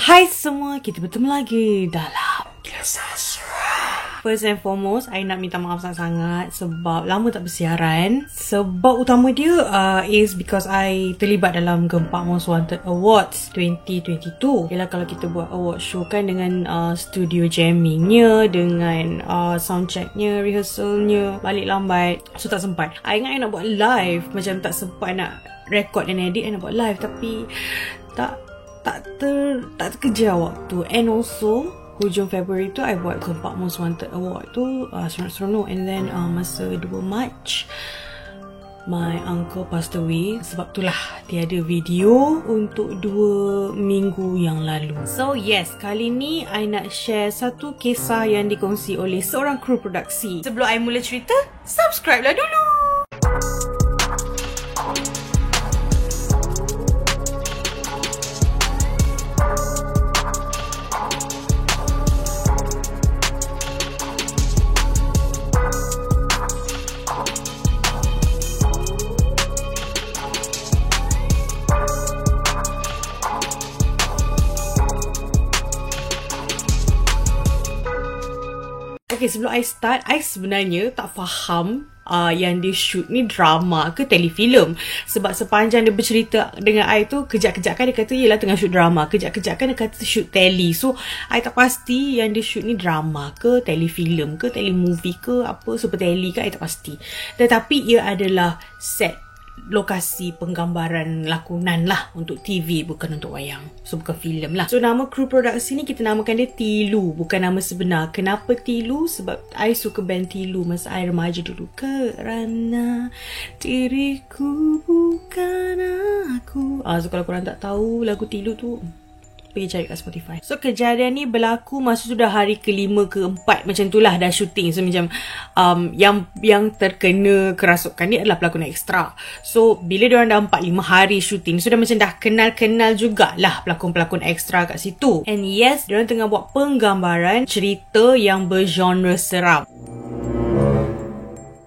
Hai semua, kita bertemu lagi dalam Kisah Seram. First and foremost, I nak minta maaf sangat-sangat sebab lama tak bersiaran. Sebab utama dia is because I terlibat dalam Gempak Most Wanted Awards 2022. Yalah, kalau kita buat award show kan dengan studio jammingnya, dengan soundchecknya, rehearsalnya, balik lambat, so tak sempat. I ingat I nak buat live, macam tak sempat nak record dan edit, I nak buat live tapi tak terkejar waktu. And also hujung Februari tu I buat Gempak Most Wanted Award tu seronok. And then masa 2 Mac my uncle passed away. Sebab itulah tiada video untuk 2 minggu yang lalu. So yes, kali ni I nak share satu kisah yang dikongsi oleh seorang kru produksi. Sebelum I mula cerita, subscribe lah dulu. Okay, sebelum I start, I sebenarnya tak faham yang dia shoot ni drama ke telefilm. Sebab sepanjang dia bercerita dengan I tu, kejap-kejap kan dia kata yelah tengah shoot drama, kejap-kejap kan dia kata shoot tele. So I tak pasti yang dia shoot ni drama ke telefilm ke telemovie ke apa super tele ke, I tak pasti. Tetapi ia adalah set lokasi penggambaran lakonan lah untuk TV, bukan untuk wayang. So bukan filem lah. So nama kru produksi ni kita namakan dia Tilu, bukan nama sebenar. Kenapa Tilu? Sebab I suka band Tilu masa I remaja dulu. Kerana diriku bukan aku. So kalau korang tak tahu lagu Tilu tu, pergi cari kat Spotify. So kejadian ni berlaku masa sudah hari ke-5 ke-4 macam tu lah dah syuting. So macam yang terkena kerasukan ni adalah pelakon ekstra. So bila diorang dah 4-5 hari syuting, so dah macam dah kenal-kenal jugalah pelakon-pelakon ekstra kat situ. And yes, diorang tengah buat penggambaran cerita yang bergenre seram.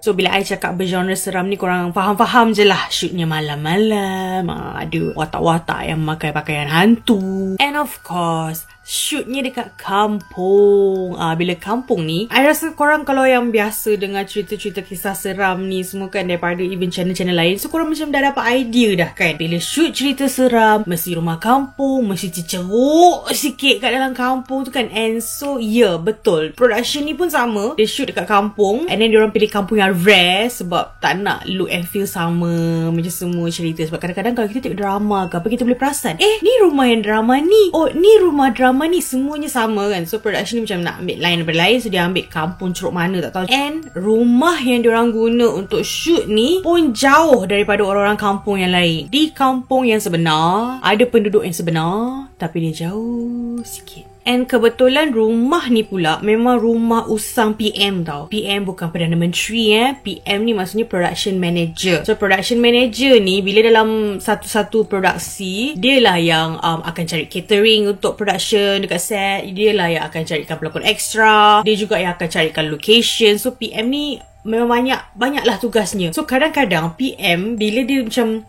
So bila I cakap bergenre seram ni, korang faham-faham je lah. Shootnya malam-malam, ada watak-watak yang memakai pakaian hantu. And of course, shootnya dekat kampung. Bila kampung ni, I rasa korang kalau yang biasa dengar cerita-cerita kisah seram ni semua kan, daripada even channel-channel lain, so korang macam dah dapat idea dah kan. Bila shoot cerita seram, mesti rumah kampung, mesti ceruk sikit kat dalam kampung tu kan. And so yeah, betul, production ni pun sama. Dia shoot dekat kampung, and then diorang pilih kampung yang rare sebab tak nak look and feel sama macam semua cerita. Sebab kadang-kadang kalau kita tengok drama ke apa, kita boleh perasan ni rumah yang drama ni, ni rumah drama ni, semuanya sama kan. So production ni macam nak ambil line daripada lain, so dia ambil kampung ceruk mana tak tahu. And rumah yang diorang guna untuk shoot ni pun jauh daripada orang-orang kampung yang lain. Di kampung yang sebenar ada penduduk yang sebenar, tapi dia jauh sikit. And kebetulan rumah ni pula memang rumah usang PM tau. PM bukan Perdana Menteri PM ni maksudnya Production Manager. So Production Manager ni bila dalam satu-satu produksi, dia lah yang akan cari catering untuk production dekat set. Dia lah yang akan carikan pelakon ekstra. Dia juga yang akan carikan location. So PM ni memang banyaklah tugasnya. So kadang-kadang PM bila dia macam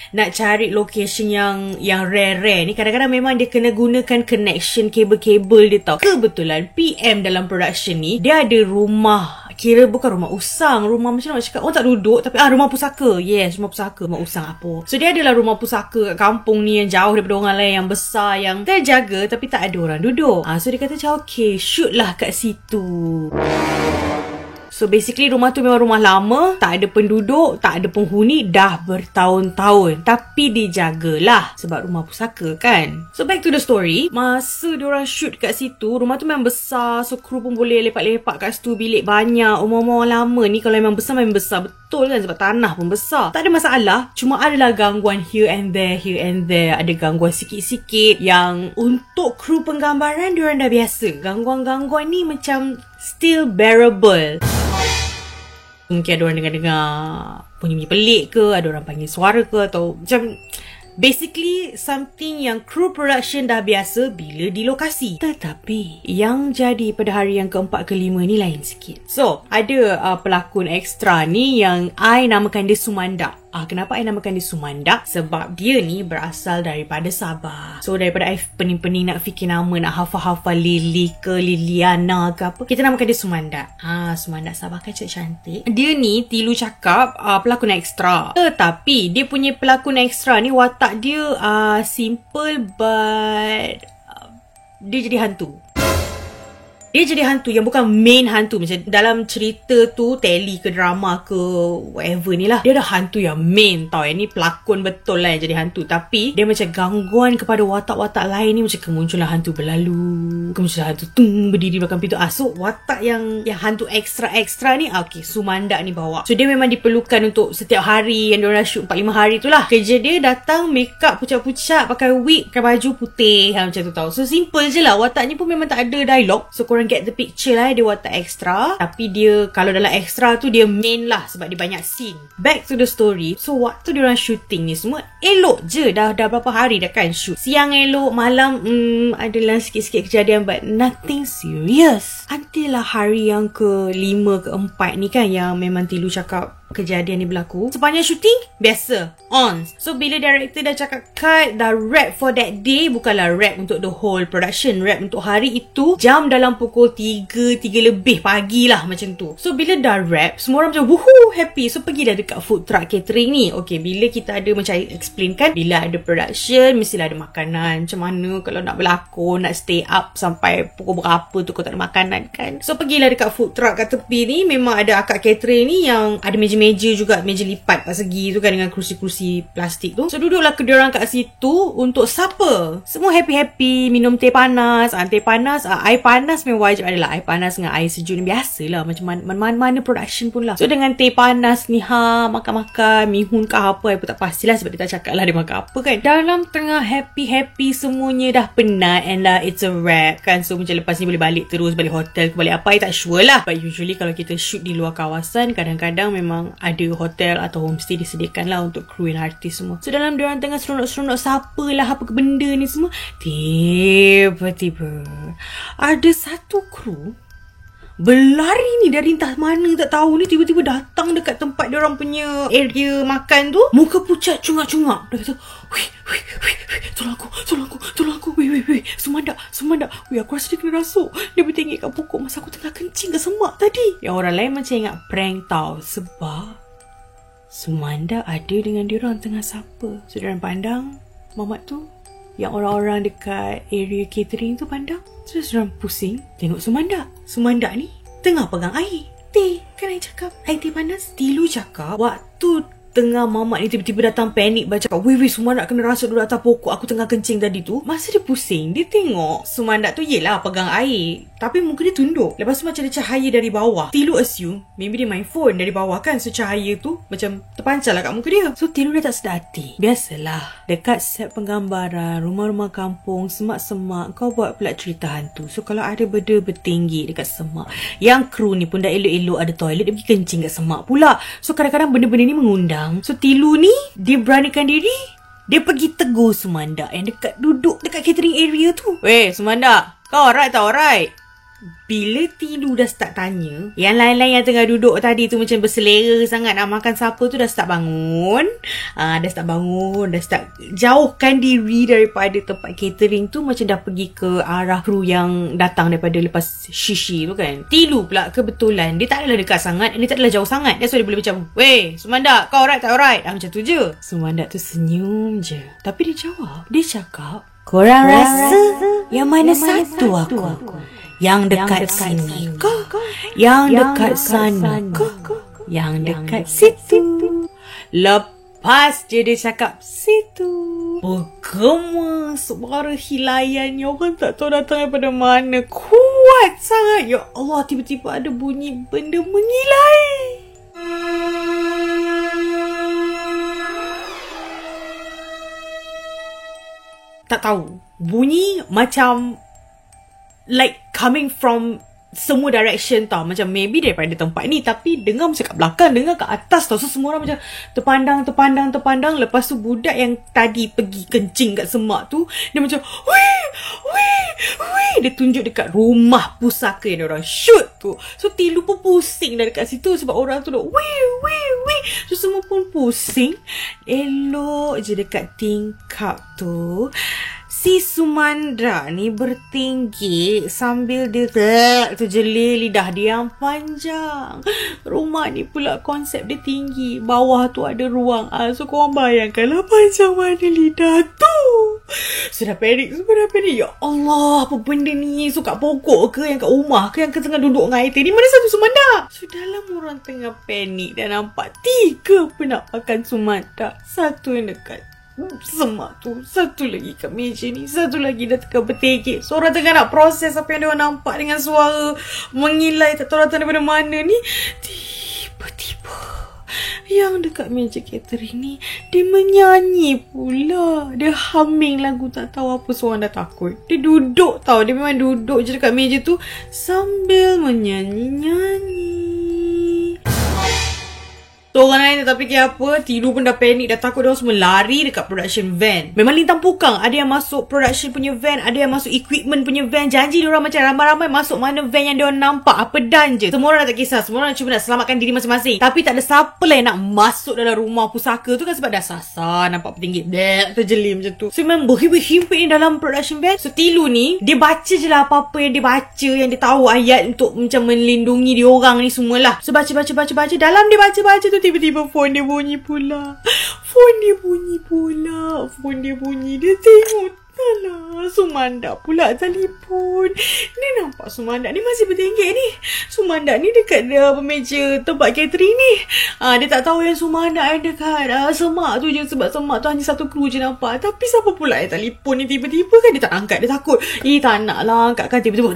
nak cari location yang rare-rare ni, kadang-kadang memang dia kena gunakan connection kabel-kabel dia tau. Kebetulan PM dalam production ni, dia ada rumah, kira bukan rumah usang, rumah macam nak cakap, orang tak duduk tapi rumah pusaka. Yes, rumah pusaka, rumah usang apa. So dia adalah rumah pusaka kat kampung ni yang jauh daripada orang lain, yang besar, yang terjaga tapi tak ada orang duduk. So dia kata macam okay, shoot lah kat situ. So basically rumah tu memang rumah lama, tak ada penduduk, tak ada penghuni dah bertahun-tahun. Tapi dijagalah sebab rumah pusaka kan. So back to the story. Masa diorang shoot kat situ, rumah tu memang besar. So kru pun boleh lepak-lepak kat situ, bilik banyak. Umur-umur lama ni kalau memang besar, memang besar betul kan, sebab tanah pun besar. Tak ada masalah. Cuma adalah gangguan here and there. Ada gangguan sikit-sikit yang untuk kru penggambaran diorang dah biasa. Gangguan-gangguan ni macam still bearable. Mungkin ada orang dengar bunyi-bunyi pelik ke, ada orang panggil suara ke, atau macam basically something yang kru production dah biasa bila di lokasi. Tetapi yang jadi pada hari yang ke-4 ke-5 ni lain sikit. So ada pelakon ekstra ni yang I namakan dia Sumanda. Kenapa I namakan dia Sumandak? Sebab dia ni berasal daripada Sabah. So daripada I pening-pening nak fikir nama, nak hafal-hafal Lily ke Liliana ke apa, kita namakan dia Sumandak. Sumandak Sabah kan cantik. Dia ni Tilu cakap pelakon ekstra. Tetapi dia punya pelakon ekstra ni watak dia simple but dia jadi hantu. Dia jadi hantu yang bukan main hantu. Macam dalam cerita tu, tele ke drama ke whatever ni lah, dia ada hantu yang main tau. Yang ni pelakon betul lah yang jadi hantu. Tapi dia macam gangguan kepada watak-watak lain ni. Macam kemunculan hantu berlalu, kemunculan hantu berdiri belakang pintu. So watak yang hantu ekstra-ekstra ni okay, Sumandak ni bawa. So dia memang diperlukan untuk setiap hari yang diorang shoot 4-5 hari tu lah. Kerja dia datang make up pucat-pucat, pakai wig, pakai baju putih macam tu tau. So simple je lah. Wataknya pun memang tak ada dialog. So korang get the picture lah, dia watak ekstra. Tapi dia kalau dalam ekstra tu dia main lah sebab dia banyak scene. Back to the story. So waktu diorang shooting ni semua elok je. Dah berapa hari dah kan shoot. Siang elok, malam adalah sikit-sikit kejadian but nothing serious. Until lah hari yang ke-5 ke-4 ni kan, yang memang Tilu cakap kejadian ni berlaku. Sepanjang shooting biasa on. So bila director dah cakap cut, dah wrap for that day, bukanlah wrap untuk the whole production, wrap untuk hari itu, jam dalam pukul 3 lebih pagi lah macam tu. So bila dah wrap, semua orang macam woohoo, happy. So pergi dah dekat food truck catering ni. Okay, bila kita ada macam explain kan, bila ada production mestilah ada makanan. Macam mana kalau nak berlakon, nak stay up sampai pukul berapa tu kau tak ada makanan kan. So pergilah dekat food truck kat tepi ni. Memang ada akak catering ni yang ada meja juga, meja lipat persegi tu kan, dengan kerusi-kerusi plastik tu. So duduklah kedua orang kat situ untuk supper. Semua happy-happy, minum teh panas. Teh panas, air panas memang wajib adalah. Air panas dengan air sejuk ni biasalah, macam mana production pun lah. So dengan teh panas ni makan-makan mihun ke apa, I pun tak pastilah sebab dia tak cakap lah dia makan apa kan. Dalam tengah happy-happy semuanya dah penat and it's a wrap kan. So macam lepas ni boleh balik terus, balik hotel ke balik apa, I tak sure lah. But usually kalau kita shoot di luar kawasan, kadang-kadang memang ada hotel atau homestay disediakan lah untuk kru dan artis semua. So dalam diorang tengah seronok-seronok siapa lah apa ke benda ni semua, tiba-tiba ada satu kru berlari ni dari entah mana tak tahu ni, tiba-tiba datang dekat tempat diorang punya area makan tu, muka pucat cungak-cungak. Dia kata, wih, tolong aku, wih, Sumandak, wih, aku rasa dia kena rasuk. Dia bertinggi kat pokok masa aku tengah kencing kat semak tadi. Yang orang lain macam ingat prank tau, sebab Sumandak ada dengan diorang tengah supper. So diorang pandang mamat tu, yang orang-orang dekat area catering tu pandang. Terus diorang pusing tengok Sumandak ni tengah pegang air teh. Kan I cakap air teh panas. Tilu cakap waktu tengah mamat ni tiba-tiba datang panik, baca weh Sumandak kena rasuk duduk atas pokok aku tengah kencing tadi tu. Masa dia pusing, dia tengok Sumandak tu yelah pegang air, tapi muka dia tunduk. Lepas tu macam ada cahaya dari bawah. Tilu assume maybe dia main phone dari bawah kan, so cahaya tu macam terpancar lah kat muka dia. So Tilu dah tak sedar hati. Biasalah dekat set penggambaran rumah-rumah kampung, semak-semak, kau buat pula cerita hantu. So kalau ada benda bertinggi dekat semak, yang kru ni pun dah elok-elok ada toilet, dia pergi kencing kat semak pula. So kadang-kadang benda-benda ni mengundang. So Tilu ni dia beranikan diri, dia pergi tegur Sumandak yang duduk dekat catering area tu. Weh Sumandak, kau alright tak alright? Bila Tilu dah start tanya, yang lain-lain yang tengah duduk tadi tu macam berselera sangat nak makan supper tu dah start bangun. Dah start jauhkan diri daripada tempat catering tu, macam dah pergi ke arah kru yang datang daripada lepas shishi tu kan. Tilu pula kebetulan dia tak adalah dekat sangat, dia tak adalah jauh sangat. That's why dia boleh macam, weh Sumandak, kau alright tak alright? Macam tu je. Sumandak tu senyum je. Tapi dia jawab, dia cakap, korang rasa yang mana satu aku? Yang dekat sini ke? Yang dekat sana ke? Yang dekat situ? Lepas je dia cakap situ, bergema suara hilayannya. Orang tak tahu datang daripada mana. Kuat sangat. Ya Allah, tiba-tiba ada bunyi benda mengilai. Tak tahu. Bunyi macam like coming from semua direction tau. Macam maybe daripada tempat ni, tapi dengar macam kat belakang, dengar kat atas tau. So semua orang macam terpandang. Lepas tu budak yang tadi pergi kencing kat semak tu, dia macam wih. Dia tunjuk dekat rumah pusaka yang orang shoot tu. So Tilu pun pusing dari kat situ sebab orang tu wih. So semua pun pusing. Elok je dekat tingkap tu, si Sumandra ni bertinggi sambil dia terjelir lidah dia yang panjang. Rumah ni pula konsep dia tinggi, bawah tu ada ruang. So korang bayangkanlah panjang mana lidah tu. Sudah panik. Ya Allah, apa benda ni? So kat pokok ke, yang kat rumah ke, yang tengah duduk dengan air ni? Mana satu Sumandra? So dalam orang tengah panik dan nampak 3 penampakan Sumandra. Satu yang dekat semak tu, satu lagi kat meja ni, satu lagi dah tengah bertegek. So orang tengah nak proses apa yang dia nampak dengan suara mengilai tak tahu datang daripada mana ni. Tiba-tiba yang dekat meja catering ni, dia menyanyi pula. Dia humming lagu tak tahu apa. So orang dah takut. Dia duduk tau, dia memang duduk je dekat meja tu sambil menyanyi-nyanyi. So orang lain tak fikir apa, tidur pun dah panik, dah takut. Dia semua lari dekat production van. Memang lintang pukang. Ada yang masuk production punya van, ada yang masuk equipment punya van. Janji diorang macam ramai-ramai masuk mana van yang diorang nampak. Apa dan je. Semua orang dah tak kisah. Semua orang cuba nak selamatkan diri masing-masing. Tapi tak ada siapa lah yang nak masuk dalam rumah pusaka tu kan, sebab dah sasar, nampak petinggi terjelim macam tu. So memang berhimpit-himpit ni dalam production van. So Tilu ni, dia baca je lah apa-apa yang dia baca, yang dia tahu ayat untuk macam melindungi diorang ni semualah. So baca. Dalam dia baca tu, tiba-tiba phone dia bunyi pula. Dia tengok, alah, Sumandra pula telefon. Dia nampak Sumandra ni masih bertenggek ni. Sumandra ni dekat meja tempat catering ni. Dia tak tahu yang Sumandra yang dekat semak tu je. Sebab semak tu hanya satu kru je nampak. Tapi siapa pula yang telefon ni tiba-tiba kan? Dia tak angkat, dia takut. Tak nak lah angkat kan. Tiba-tiba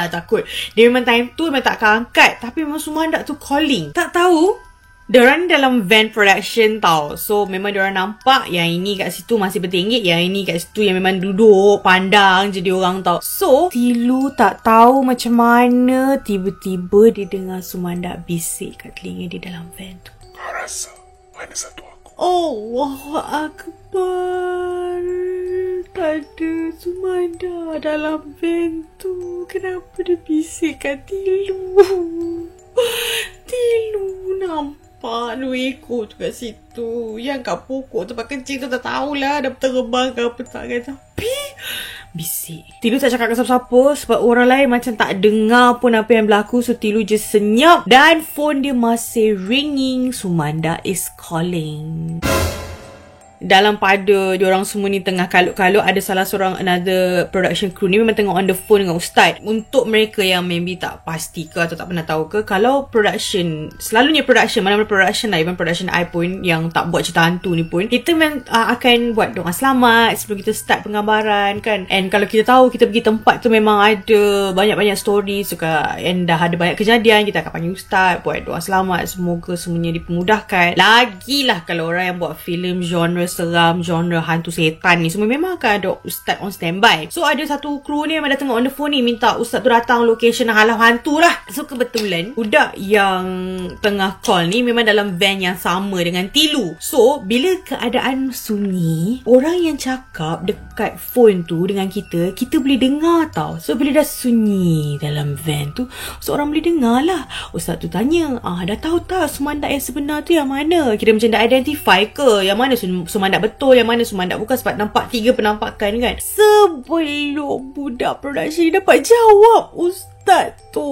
takut. Dia memang time tu memang tak akan angkat. Tapi memang Sumandra tu calling. Tak tahu diorang dalam van production tau. So memang diorang nampak yang ini kat situ masih bertenggek, yang ini kat situ yang memang duduk pandang je diorang tau. So Tilu tak tahu macam mana tiba-tiba dia dengar Sumandra bisik kat telinga dia dalam van tu. Kau rasa mana satu aku? Allahu Akbar. Tak ada Sumandra dalam van tu. Kenapa dia bisik kat Tilu? Tilu nampak lu ikut tu kat situ. Yang kat pokok tempat kencing tu tak tahulah dah terbang ke apa tak kan. Tapi bisik. Tilu tak cakap dengan siapa-siapa sebab orang lain macam tak dengar pun apa yang berlaku. So Tilu je senyap dan phone dia masih ringing. Sumandra is calling. Dalam pada diorang semua ni tengah kalut-kalut, ada salah seorang another production crew ni memang tengah on the phone dengan ustaz. Untuk mereka yang maybe tak pasti ke atau tak pernah tahu ke, kalau production, selalunya production, mana-mana production lah, even production I pun yang tak buat cerita hantu ni pun, kita memang akan buat doa selamat sebelum kita start penggambaran kan. And kalau kita tahu kita pergi tempat tu memang ada banyak-banyak story suka, and dah ada banyak kejadian, kita akan panggil ustaz buat doa selamat, semoga semuanya dipermudahkan. Lagilah kalau orang yang buat filem genre seram, genre hantu setan ni semua, memang akan ada ustaz on standby. So ada satu kru ni memang dah tengah on the phone ni, minta ustaz tu datang location halau hantu lah. So kebetulan budak yang tengah call ni memang dalam van yang sama dengan Tilu. So bila keadaan sunyi, orang yang cakap dekat phone tu dengan kita boleh dengar tau. So bila dah sunyi dalam van tu, so orang boleh dengar lah. Ustaz tu tanya, dah tahu tak Sumandra yang sebenar tu yang mana? Kira macam dah identify ke yang mana Sumandra betul, yang mana Sumandra bukan, sebab nampak 3 penampakan kan. Sebelum budak production ni dapat jawab ustaz tu,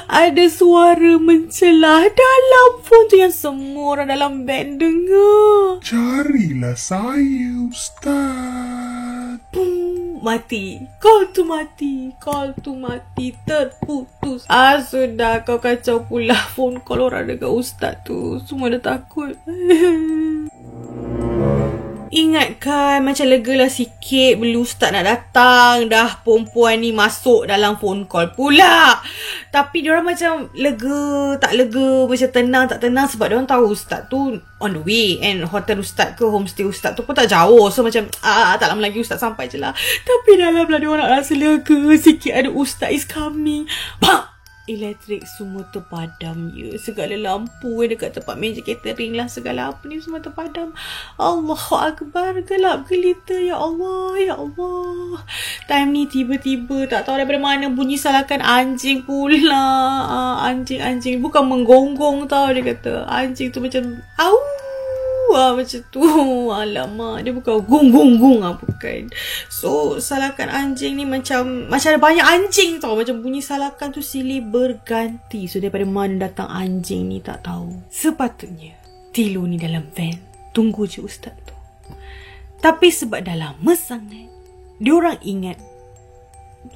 ada suara mencelah dalam phone tu yang semua orang dalam band dengar. Carilah saya ustaz. Mati. Call tu mati. Terputus. Sudah kau kacau pula phone call orang dekat ustaz tu. Semua dah takut. Ingatkan macam legalah sikit bila ustaz nak datang, dah perempuan ni masuk dalam phone call pula. Tapi diorang macam lega, tak lega, macam tenang, tak tenang sebab diorang tahu ustaz tu on the way, and hotel ustaz ke homestay ustaz tu pun tak jauh. So macam tak lama lagi ustaz sampai je lah. Tapi dalam lah diorang nak rasa lega sikit, ada ustaz is coming. Bang! elektrik semua terpadam ya. Segala lampu dekat tempat meja catering lah, segala apa ni semua terpadam. Allahu Akbar, gelap gelita, ya Allah, ya Allah. Time ni tiba-tiba tak tahu daripada mana bunyi salakan anjing pula. Anjing bukan menggonggong tau, dia kata anjing tu macam au. Macam tu. Alamak, dia bukan gung bukan. So salakan anjing ni macam ada banyak anjing tau. Macam bunyi salakan tu silih berganti. So daripada mana datang anjing ni tak tahu. Sepatutnya Tilu ni dalam van tunggu je ustaz tu. Tapi sebab dah lama sangat, diorang ingat,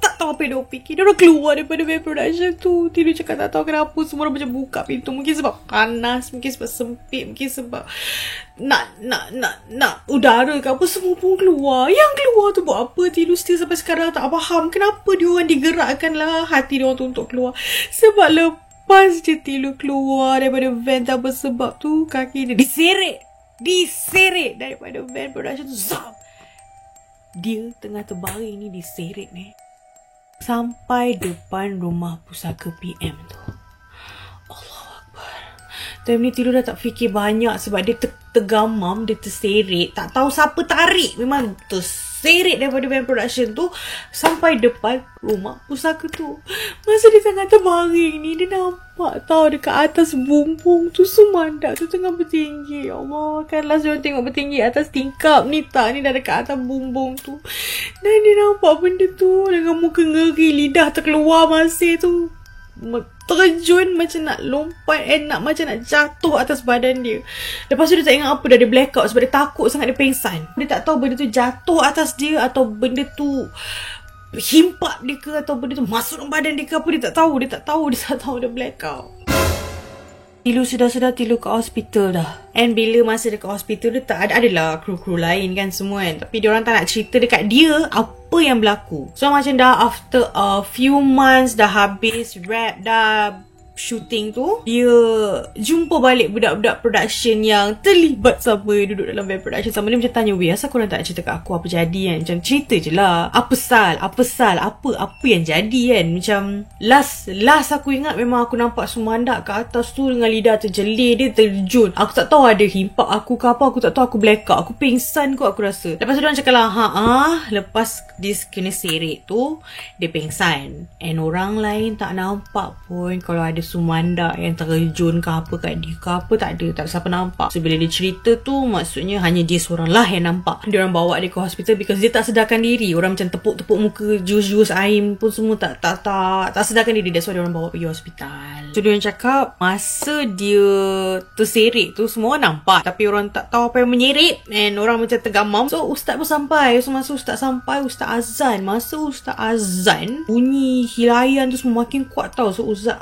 tak tahu apa yang diorang fikir, diorang keluar daripada van production tu. Tilu cakap tak tahu kenapa semua orang macam buka pintu. Mungkin sebab panas, mungkin sebab sempit, mungkin sebab nak udara ke apa, semua pun keluar. Yang keluar tu buat apa? Tilu still sampai sekarang tak faham kenapa diorang digerakkan lah hati diorang tu untuk keluar. Sebab lepas je Tilu keluar daripada van tanpa sebab tu, kaki dia diseret daripada van production tu. Zap! Dia tengah terbaring ni diseret ni sampai depan rumah pusaka PM tu. Allahu Akbar. Time ni Tilu dah tak fikir banyak sebab dia tergamam, dia terseret. Tak tahu siapa tarik, memang terseret daripada van production tu sampai depan rumah pusaka tu. Masa dia tengah terbaring ni, dia nampak tahu dekat atas bumbung tu Sumandak tu tengah bertinggi. Ya Allah, kan last dia tengok bertinggi atas tingkap ni tak, ni dah dekat atas bumbung tu. Dan dia nampak benda tu dengan muka ngeri, lidah terkeluar masih tu. Terjun macam nak lompat, macam nak jatuh atas badan dia. Lepas tu dia tak ingat apa, dah dia blackout sebab dia takut sangat, dia pengsan. Dia tak tahu benda tu jatuh atas dia atau benda tu himpak dia ke, atau benda tu masuk dalam badan dia ke apa. Dia tak tahu, dia blackout. Tilu sudah Tilu ke hospital dah. And bila masa dekat hospital dia tak adalah kru-kru lain kan semua kan. Tapi diorang tak nak cerita dekat dia apa yang berlaku. So macam dah after a few months, dah habis wrap, dah shooting tu, dia jumpa balik budak-budak production yang terlibat sama, duduk dalam van production sama. Dia macam tanya, weh, asal korang tak nak cerita kat aku apa jadi kan? Macam cerita je lah, apa sal, apa yang jadi kan. Macam last aku ingat memang aku nampak Sumandak kat atas tu dengan lidah terjelir, dia terjun. Aku tak tahu ada himpak aku ke apa, aku tak tahu, aku blackout, aku pingsan kot aku rasa. Lepas tu diorang cakap lah, lepas dia kena seret tu, dia pingsan. And orang lain tak nampak pun kalau ada Sumandak yang terjun ke apa kat dia ke apa, tak ada siapa nampak. So bila dia cerita tu, maksudnya hanya dia seorang lah yang nampak. Dia orang bawa dia ke hospital because dia tak sedarkan diri. Orang macam tepuk muka, jus air pun semua tak sedarkan diri. That's why dia orang bawa pergi hospital. So dia orang cakap masa dia terseret tu semua orang nampak, tapi orang tak tahu apa yang menyeret, and orang macam tergamam. So ustaz pun sampai. So masa ustaz sampai, ustaz azan, bunyi hilayan tu semua makin kuat tau. So ustaz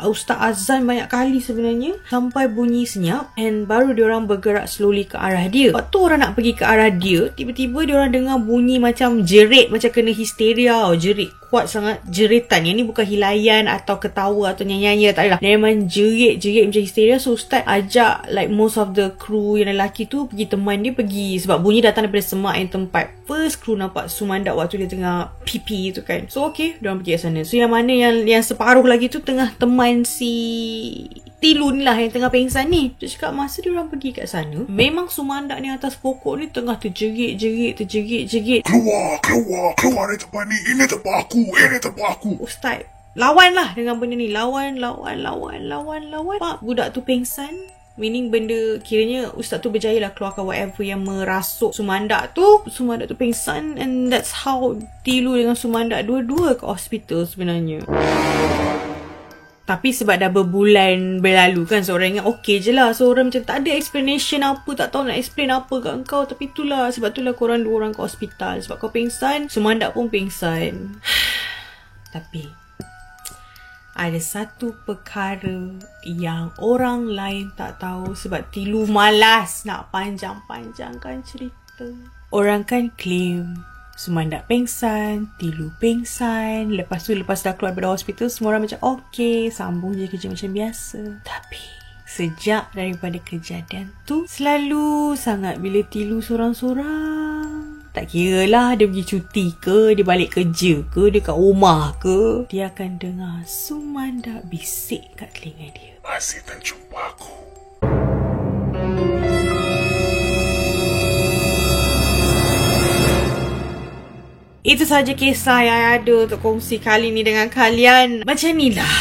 azan banyak kali sebenarnya sampai bunyi senyap, and baru diorang bergerak slowly ke arah dia. Waktu orang nak pergi ke arah dia, tiba-tiba diorang dengar bunyi macam jerit, macam kena histeria tau. Jerit kuat sangat, jeritan. Yang ni bukan hilayan atau ketawa atau nyanyi, tak adalah. Dia memang jerit macam histeria. So ustaz ajak like most of the crew yang lelaki tu pergi, teman dia pergi, sebab bunyi datang daripada semak yang tempat first crew nampak Sumandak waktu dia tengah pipi tu kan. So okay, diorang pergi kat sana. So yang mana yang separuh lagi tu tengah teman si Tilu ni lah yang tengah pengsan ni. Dia cakap masa diorang pergi kat sana, memang Sumandak ni atas pokok ni tengah terjerit. Keluar dari tempat ni, ini tempat aku. Ustaz lawan lah dengan benda ni. Lawan. Pak, budak tu pengsan. Meaning benda, kiranya ustaz tu berjaya lah keluarkan whatever yang merasuk Sumandak tu pengsan. And that's how Tilu dengan Sumandak dua-dua ke hospital sebenarnya. Tapi sebab dah berbulan berlalu kan, seorang ingat okey je lah. Seorang macam tak ada explanation apa, tak tahu nak explain apa kat kau. Tapi sebab itulah korang dua orang ke hospital. Sebab kau pingsan, Sumandak pun pingsan. Tapi ada satu perkara yang orang lain tak tahu, sebab Tilu malas nak panjang-panjangkan cerita. Orang kan claim Sumandak pengsan, Tilu pengsan. Lepas dah keluar daripada hospital, semua orang macam okey, sambung je kerja macam biasa. Tapi sejak daripada kejadian tu, selalu sangat bila Tilu sorang-sorang, Tak kira lah dia pergi cuti ke, dia balik kerja ke, dia kat rumah ke, dia akan dengar Sumanda bisik kat telinga dia. Masih tak jumpa aku. Itu saja kisah yang ada untuk kongsi kali ni dengan kalian. Macam ni lah,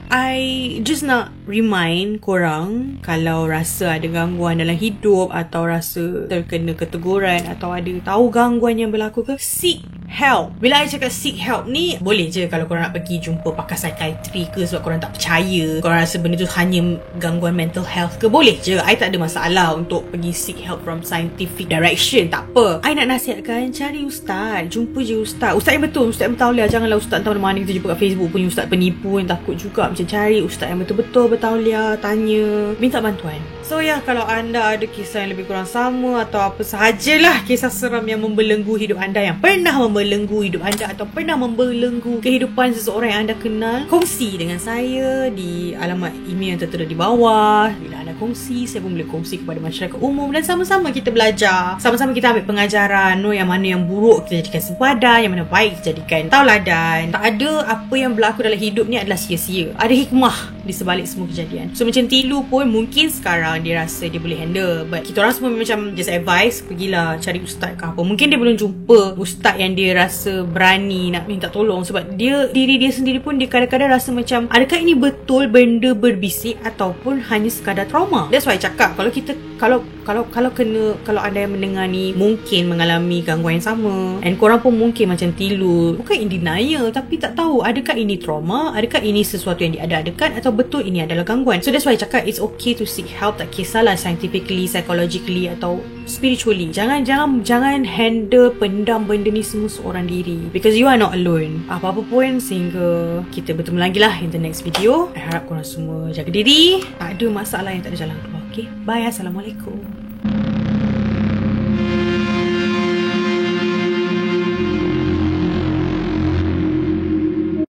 I just nak remind korang, kalau rasa ada gangguan dalam hidup atau rasa terkena keteguran atau ada tahu gangguan yang berlaku ke, seek help. Bila I cakap seek help ni, boleh je kalau korang nak pergi jumpa pakar psikiatri ke sebab korang tak percaya, korang rasa benda tu hanya gangguan mental health ke, boleh je. I tak ada masalah untuk pergi seek help from scientific direction, tak apa. I nak nasihatkan, cari ustaz, jumpa je ustaz. Ustaz yang betul, ustaz yang bertauliah. Janganlah ustaz entah mana kita jumpa kat Facebook punya ustaz penipu yang takut juga. Macam cari ustaz yang betul-betul bertauliah, tanya, minta bantuan. So kalau anda ada kisah yang lebih kurang sama atau apa sahajalah kisah seram yang membelenggu hidup anda, yang pernah membelenggu hidup anda atau pernah membelenggu kehidupan seseorang yang anda kenal, kongsi dengan saya di alamat email yang tertera di bawah. Bila anda kongsi, saya pun boleh kongsi kepada masyarakat umum dan sama-sama kita belajar, sama-sama kita ambil pengajaran. Yang mana yang buruk kita jadikan sempadan, yang mana baik kita jadikan tauladan. Tak ada apa yang berlaku dalam hidup ni adalah sia-sia. Ada hikmah di sebalik semua kejadian. So macam Tilu pun mungkin sekarang dia rasa dia boleh handle, but kita orang semua macam just advice, pergilah cari ustaz ke apa. Mungkin dia belum jumpa ustaz yang dia rasa berani nak minta tolong, sebab diri dia sendiri pun dia kadang-kadang rasa macam, adakah ini betul benda berbisik ataupun hanya sekadar trauma. That's why I cakap, kalau kita kalau anda yang mendengar ni mungkin mengalami gangguan yang sama, and korang pun mungkin macam Tilu, bukan in denial, tapi tak tahu adakah ini trauma, adakah ini sesuatu yang diada-adakan atau betul ini adalah gangguan. So that's why I cakap it's okay to seek help. Tak kisahlah scientifically, psychologically atau spiritually. Jangan handle, pendam benda ni semua seorang diri, because you are not alone. Apa-apa pun, sehingga kita bertemu lagi lah in the next video. I harap korang semua jaga diri, tak ada masalah yang tak ada jalan keluar. Okay, bye, assalamualaikum.